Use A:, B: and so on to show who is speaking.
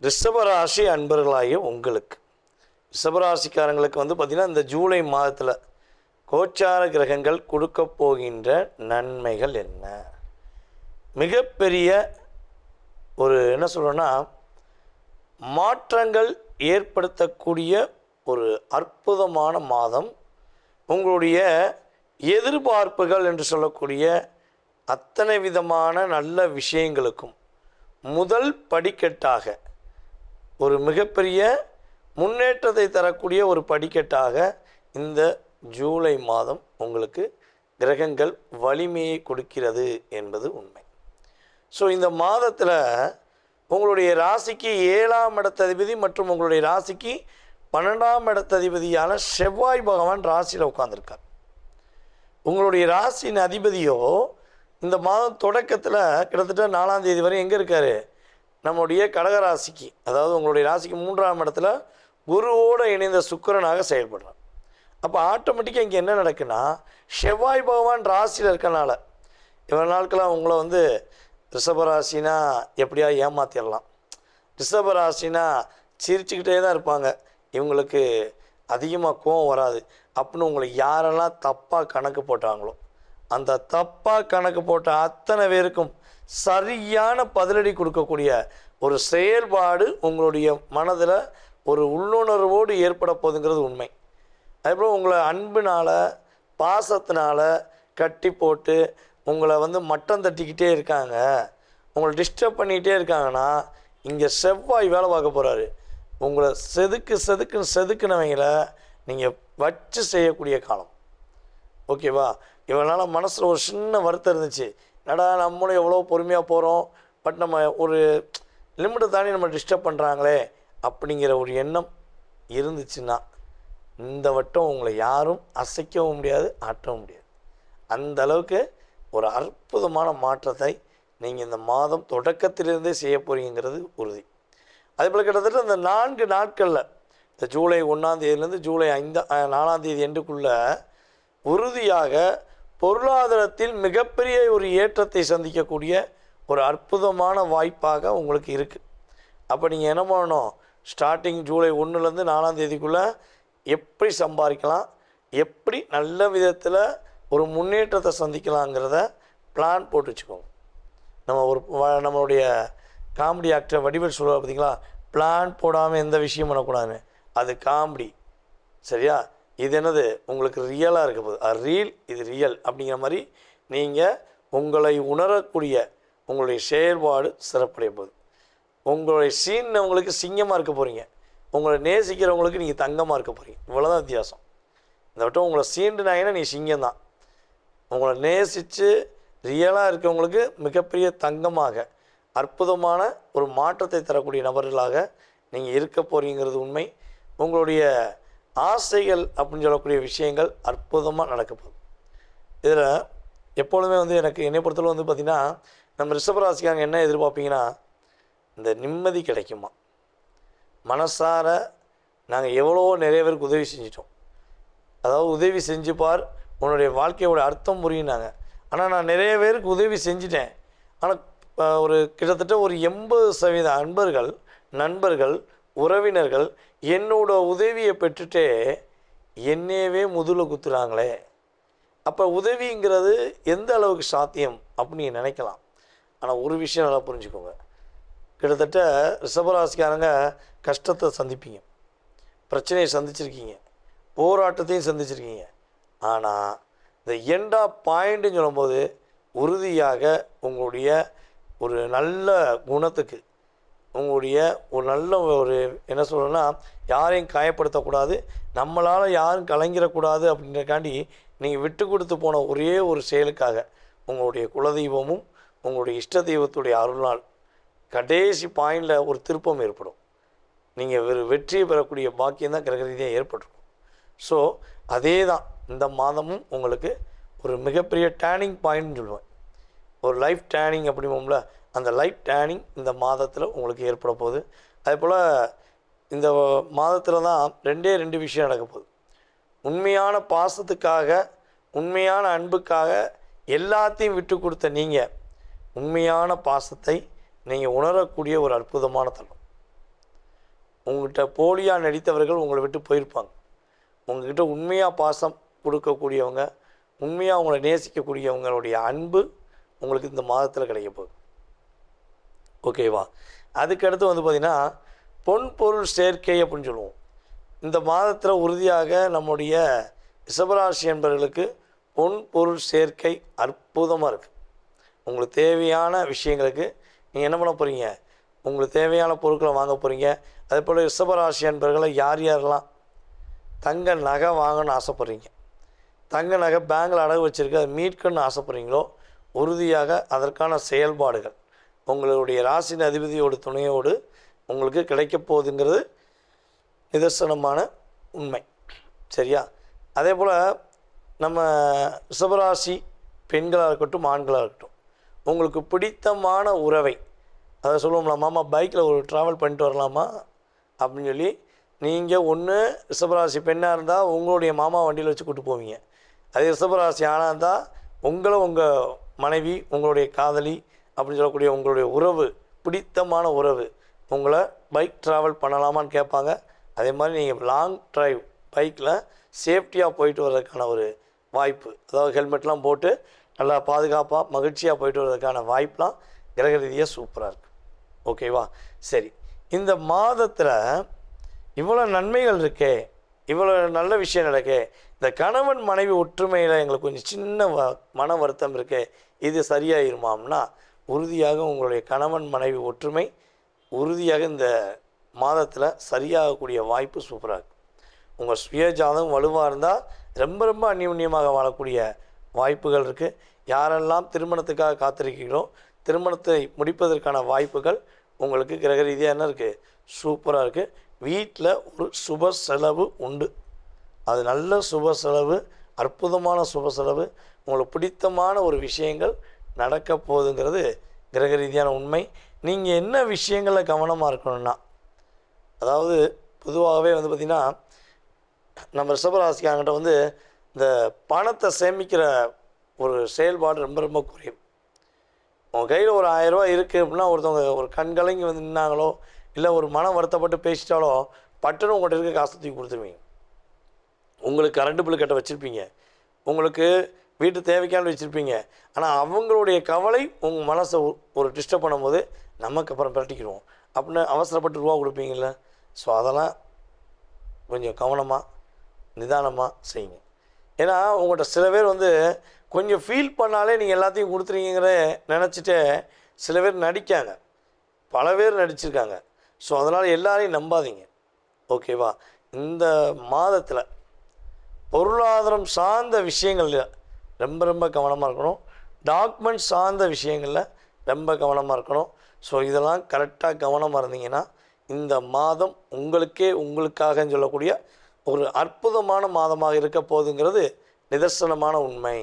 A: ரிஷபராசி அன்பர்களாகிய உங்களுக்கு, ரிஷபராசிக்காரங்களுக்கு பார்த்திங்கன்னா இந்த ஜூலை மாதத்தில் கோச்சார கிரகங்கள் கொடுக்க போகின்ற நன்மைகள் என்ன? மிகப்பெரிய ஒரு என்ன சொல்கிறோன்னா மாற்றங்கள் ஏற்படுத்தக்கூடிய ஒரு அற்புதமான மாதம். உங்களுடைய எதிர்பார்ப்புகள் என்று சொல்லக்கூடிய அத்தனை விதமான நல்ல விஷயங்களுக்கும் முதல் படிக்கட்டாக ஒரு மிகப்பெரிய முன்னேற்றத்தை தரக்கூடிய ஒரு படிக்கட்டாக இந்த ஜூலை மாதம் உங்களுக்கு கிரகங்கள் வலிமையை கொடுக்கிறது என்பது உண்மை. ஸோ இந்த மாதத்தில் உங்களுடைய ராசிக்கு 7ஆம் இடத்ததிபதி மற்றும் உங்களுடைய ராசிக்கு 12ஆம் இடத்ததிபதியான செவ்வாய் பகவான் ராசியில் உட்கார்ந்துருக்கார். உங்களுடைய ராசியின் அதிபதியோ இந்த மாதம் தொடக்கத்தில் கிட்டத்தட்ட 4ஆம் தேதி வரை எங்கே இருக்கார்? நம்முடைய கடகராசிக்கு, அதாவது உங்களுடைய ராசிக்கு 3ஆம் இடத்துல குருவோடு இணைந்த சுக்கிரனாக செயல்படுறார். அப்போ ஆட்டோமேட்டிக்காக இங்கே என்ன நடக்குன்னா, செவ்வாய் பகவான் ராசியில் இருக்கனால இவ்வளோ நாட்களாக உங்களை ரிஷபராசினா எப்படியா ஏமாற்றிடலாம், ரிஷபராசினா சிரிச்சுக்கிட்டே தான் இருப்பாங்க, இவங்களுக்கு அதிகமாக கோவம் வராது அப்படின்னு உங்களை யாரெல்லாம் தப்பாக கணக்கு போட்டாங்களோ அந்த தப்பாக கணக்கு போட்ட அத்தனை பேருக்கும் சரியான பதிலடி கொடுக்கக்கூடிய ஒரு செயல்பாடு உங்களுடைய மனதில் ஒரு உள்ளுணர்வோடு ஏற்பட போகுதுங்கிறது உண்மை. அதுபோல் உங்களை அன்பினால் பாசத்தினால் கட்டி போட்டு உங்களை மட்டம் தட்டிக்கிட்டே இருக்காங்க, உங்களை டிஸ்டர்ப் பண்ணிக்கிட்டே இருக்காங்கன்னா இங்கே செவ்வாய் வேலை பார்க்க போகிறாரு. உங்களை செதுக்குனவங்களை நீங்கள் வச்சு செய்யக்கூடிய காலம். ஓகேவா? இவனால் மனசில் ஒரு சின்ன வருத்தம் இருந்துச்சு, நடா நம்மளும் எவ்வளோ பொறுமையாக போகிறோம், பட் நம்ம ஒரு லிமிட்டை தாண்டி நம்ம டிஸ்டர்ப் பண்ணுறாங்களே அப்படிங்கிற ஒரு எண்ணம் இருந்துச்சுன்னா இந்த வட்டம் உங்களை யாரும் அசைக்கவும் முடியாது, ஆட்டவும் முடியாது. அந்த அளவுக்கு ஒரு அற்புதமான மாற்றத்தை நீங்கள் இந்த மாதம் தொடக்கத்திலிருந்தே செய்ய போகிறீங்கிறது உறுதி. அதேபோல் கிட்டத்தட்ட இந்த 4 நாட்களில் இந்த ஜூலை 1ஆம் தேதியிலேருந்து ஜூலை 4ஆம் தேதி எண்டுக்குள்ளே உறுதியாக பொருளாதாரத்தில் மிகப்பெரிய ஒரு ஏற்றத்தை சந்திக்கக்கூடிய ஒரு அற்புதமான வாய்ப்பாக உங்களுக்கு இருக்குது. அப்போ நீங்கள் என்ன பண்ணணும், ஸ்டார்டிங் ஜூலை 1லேருந்து 4ஆம் தேதிக்குள்ளே எப்படி சம்பாதிக்கலாம், எப்படி நல்ல விதத்தில் ஒரு முன்னேற்றத்தை சந்திக்கலாங்கிறத பிளான் போட்டு வச்சுக்கோங்க. நம்மளுடைய காமெடி ஆக்டர் வடிவேல் சொல்லுவார் பார்த்தீங்களா, பிளான் போடாமல் எந்த விஷயம் பண்ணக்கூடாதுன்னு. அது காமெடி, சரியா? இது என்னது உங்களுக்கு ரியலாக இருக்க போகுது, அது ரீல், இது ரியல் அப்படிங்கிற மாதிரி நீங்கள் உங்களை உணரக்கூடிய உங்களுடைய செயல்பாடு சிறப்படைய போகுது. உங்களுடைய சீன்னவங்களுக்கு சிங்கமாக இருக்க போகிறீங்க, உங்களை நேசிக்கிறவங்களுக்கு நீங்கள் தங்கமாக இருக்க போகிறீங்க. இவ்வளோதான் வித்தியாசம். இந்த வட்டம் உங்களை சீண்டுனாங்கன்னா நீ சிங்கம்தான், உங்களை நேசித்து ரியலாக இருக்கவங்களுக்கு மிகப்பெரிய தங்கமாக அற்புதமான ஒரு மாற்றத்தை தரக்கூடிய நபர்களாக நீங்கள் இருக்க போகிறீங்கிறது உண்மை. உங்களுடைய ஆசைகள் அப்படின்னு சொல்லக்கூடிய விஷயங்கள் அற்புதமாக நடக்க போகுது. இதில் எப்பொழுதுமே எனக்கு என்னை பொறுத்தவரை பார்த்திங்கன்னா, நம்ம ரிஷபராசிக்காரங்க என்ன எதிர்பார்ப்பீங்கன்னா, இந்த நிம்மதி கிடைக்குமா, மனசார நாங்கள் எவ்வளோ நிறைய பேருக்கு உதவி செஞ்சிட்டோம், அதாவது உதவி செஞ்சுப்பார் உன்னுடைய வாழ்க்கையோட அர்த்தம் புரியுனாங்க. ஆனால் நான் நிறைய பேருக்கு உதவி செஞ்சிட்டேன், ஆனால் ஒரு கிட்டத்தட்ட ஒரு 80% அன்பர்கள், நண்பர்கள், உறவினர்கள் என்னோட உதவியை பெற்றுட்டே என்னையவே முதுகில் குத்துறாங்களே. அப்போ உதவிங்கிறது எந்த அளவுக்கு சாத்தியம் அப்படின்னு நீங்கள் நினைக்கலாம். ஆனால் ஒரு விஷயம் நல்லா புரிஞ்சுக்கோங்க, கிட்டத்தட்ட ரிஷபராசிக்காரங்க கஷ்டத்தை சந்திப்பீங்க, பிரச்சனையை சந்திச்சிருக்கீங்க, போராட்டத்தையும் சந்திச்சிருக்கீங்க. ஆனால் இந்த எண்டா பாயிண்ட்டுன்னு சொல்லும்போது உறுதியாக உங்களுடைய ஒரு நல்ல குணத்துக்கு, உங்களுடைய ஒரு நல்ல ஒரு என்ன சொல்கிறேன்னா, யாரையும் காயப்படுத்தக்கூடாது, நம்மளால் யாரும் கலங்கிடக்கூடாது அப்படின்றக்காண்டி நீங்கள் விட்டு கொடுத்து போன ஒரே ஒரு செயலுக்காக உங்களுடைய குலதெய்வமும் உங்களுடைய இஷ்ட தெய்வத்துடைய அருளால் கடைசி பாயிண்டில் ஒரு திருப்பம் ஏற்படும். நீங்கள் வெற்றியை பெறக்கூடிய பாக்கியம் தான் கிரக ரீதியாக ஏற்பட்டிருக்கும். ஸோ அதே தான் இந்த மாதமும் உங்களுக்கு ஒரு மிகப்பெரிய டேர்னிங் பாயிண்ட்னு சொல்லுவேன், ஒரு லைஃப் டேர்னிங் அப்படிம்போம்ல, அந்த லைஃப் டேர்னிங் இந்த மாதத்தில் உங்களுக்கு ஏற்பட போகுது. அதே போல் இந்த மாதத்தில் தான் 2 விஷயம் நடக்க போகுது. உண்மையான பாசத்துக்காக, உண்மையான அன்புக்காக எல்லாத்தையும் விட்டு கொடுத்த நீங்கள் உண்மையான பாசத்தை நீங்கள் உணரக்கூடிய ஒரு அற்புதமான தருணம். உங்கள்கிட்ட போலியாக நடித்தவர்கள் உங்களை விட்டு போயிருப்பாங்க. உங்கள்கிட்ட உண்மையாக பாசம் கொடுக்கக்கூடியவங்க, உண்மையாக உங்களை நேசிக்கக்கூடியவங்களுடைய அன்பு உங்களுக்கு இந்த மாதத்தில் கிடைக்க போகுது. ஓகேவா? அதுக்கடுத்து வந்து பார்த்திங்கன்னா பொன் பொருள் சேர்க்கை அப்படின்னு சொல்லுவோம். இந்த மாதத்தில் உறுதியாக நம்முடைய ரிஷபராசி என்பவர்களுக்கு பொன் பொருள் சேர்க்கை அற்புதமாக இருக்குது. உங்களுக்கு தேவையான விஷயங்களுக்கு நீங்கள் என்ன பண்ண போகிறீங்க, உங்களுக்கு தேவையான பொருட்களை வாங்க போகிறீங்க. அதே போல் ரிஷபராசி என்பவர்களை யார் யாரெல்லாம் தங்க நகை வாங்கணும்னு ஆசைப்பட்றீங்க, தங்க நகை பேங்கில் அடகு வச்சுருக்கு, அதை மீட்கணும்னு ஆசைப்பட்றீங்களோ, உறுதியாக அதற்கான செயல்பாடுகள் உங்களுடைய ராசியின் அதிபதியோட துணையோடு உங்களுக்கு கிடைக்க போகுதுங்கிறது நிதர்சனமான உண்மை. சரியா? அதே போல் நம்ம ரிஷபராசி பெண்களாக இருக்கட்டும் ஆண்களாக இருக்கட்டும், உங்களுக்கு பிடித்தமான உறவை, அதை சொல்லுவோம்ல, மாமா பைக்கில் ஒரு ட்ராவல் பண்ணிட்டு வரலாமா அப்படின்னு சொல்லி நீங்கள் ஒன்று ரிஷபராசி பெண்ணாக இருந்தால் உங்களுடைய மாமா வண்டியில் வச்சு கூப்பிட்டு போவீங்க. அதே ரிஷபராசி ஆணாக இருந்தால் உங்களை உங்கள் மனைவி, உங்களுடைய காதலி அப்படின்னு சொல்லக்கூடிய உங்களுடைய உறவு, பிடித்தமான உறவு உங்களை பைக் ட்ராவல் பண்ணலாமான்னு கேட்பாங்க. அதே மாதிரி நீங்கள் லாங் ட்ரைவ் பைக்கில் சேஃப்டியாக போயிட்டு வர்றதுக்கான ஒரு வாய்ப்பு, அதாவது ஹெல்மெட்லாம் போட்டு நல்லா பாதுகாப்பாக மகிழ்ச்சியாக போயிட்டு வர்றதுக்கான வாய்ப்பெலாம் கிரக ரீதியாக சூப்பராக இருக்குது. ஓகேவா? சரி, இந்த மாதத்தில் இவ்வளோ நன்மைகள் இருக்கே, இவ்வளோ நல்ல விஷயம் நடக்கே, இந்த கணவன் மனைவி ஒற்றுமையில் எங்களுக்கு கொஞ்சம் சின்ன மன வருத்தம் இருக்கே, இது சரியாயிருமாம்னா உறுதியாக உங்களுடைய கணவன் மனைவி ஒற்றுமை உறுதியாக இந்த மாதத்தில் சரியாகக்கூடிய வாய்ப்பு சூப்பராக இருக்குது. உங்கள் சுயஜாதகம் வலுவாக இருந்தால் ரொம்ப ரொம்ப அந்யோன்யமாக வாழக்கூடிய வாய்ப்புகள் இருக்குது. யாரெல்லாம் திருமணத்துக்காக காத்திருக்கீங்களோ திருமணத்தை முடிப்பதற்கான வாய்ப்புகள் உங்களுக்கு கிரக ரீதியாக என்ன இருக்குது, சூப்பராக இருக்குது. வீட்டில் ஒரு சுப செலவு உண்டு, அது நல்ல சுப செலவு, அற்புதமான சுப செலவு, உங்களுக்கு பிடித்தமான ஒரு விஷயங்கள் நடக்க போகுதுங்கிறது கிரக ரீதியான உண்மை. நீங்கள் என்ன விஷயங்களில் கவனமாக இருக்கணும்னா, அதாவது பொதுவாகவே வந்து பார்த்திங்கன்னா நம்ம ரிஷபராசிக்காரங்கிட்ட வந்து இந்த பணத்தை சேமிக்கிற ஒரு செயல்பாடு ரொம்ப ரொம்ப குறையும். உங்கள் கையில் ஒரு 1000 ரூபா இருக்குது அப்படின்னா ஒருத்தவங்க ஒரு கண்கலங்கி வந்து நின்னாங்களோ, இல்லை ஒரு மனம் வருத்தப்பட்டு பேசிட்டாலோ பட்டுன்னு உங்கள்கிட்ட இருக்க காசை தூக்கி கொடுத்துருவீங்க. உங்களுக்கு கரண்ட் பில்லு கட்ட வச்சுருப்பீங்க, உங்களுக்கு வீட்டு தேவைக்கான வச்சுருப்பீங்க. ஆனால் அவங்களுடைய கவலை உங்கள் மனசை ஒரு டிஸ்டர்ப் பண்ணும்போது நமக்கு அப்புறம் பிரட்டிக்கிடுவோம் அப்படின்னு அவசரப்பட்டு ரூபா கொடுப்பீங்கள. ஸோ அதெல்லாம் கொஞ்சம் கவனமாக நிதானமாக செய்யுங்க. ஏன்னா உங்கள்கிட்ட சில பேர் வந்து கொஞ்சம் ஃபீல் பண்ணாலே நீங்கள் எல்லாத்தையும் கொடுத்துருங்கிற நினச்சிட்டு சில பேர் நடிக்காங்க, பல பேர் நடிச்சிருக்காங்க. ஸோ அதனால் எல்லாரையும் நம்பாதீங்க. ஓகேவா? இந்த மாதத்தில் பொருளாதாரம் சார்ந்த விஷயங்களில் ரொம்ப ரொம்ப கவனமாக இருக்கணும். டாக்குமெண்ட் சார்ந்த விஷயங்களில் ரொம்ப கவனமாக இருக்கணும். ஸோ இதெல்லாம் கரெக்டாக கவனமாக இருந்தீங்கன்னா இந்த மாதம் உங்களுக்காகன்னு சொல்லக்கூடிய ஒரு அற்புதமான மாதமாக இருக்க போகுதுங்கிறது நிதர்சனமான உண்மை.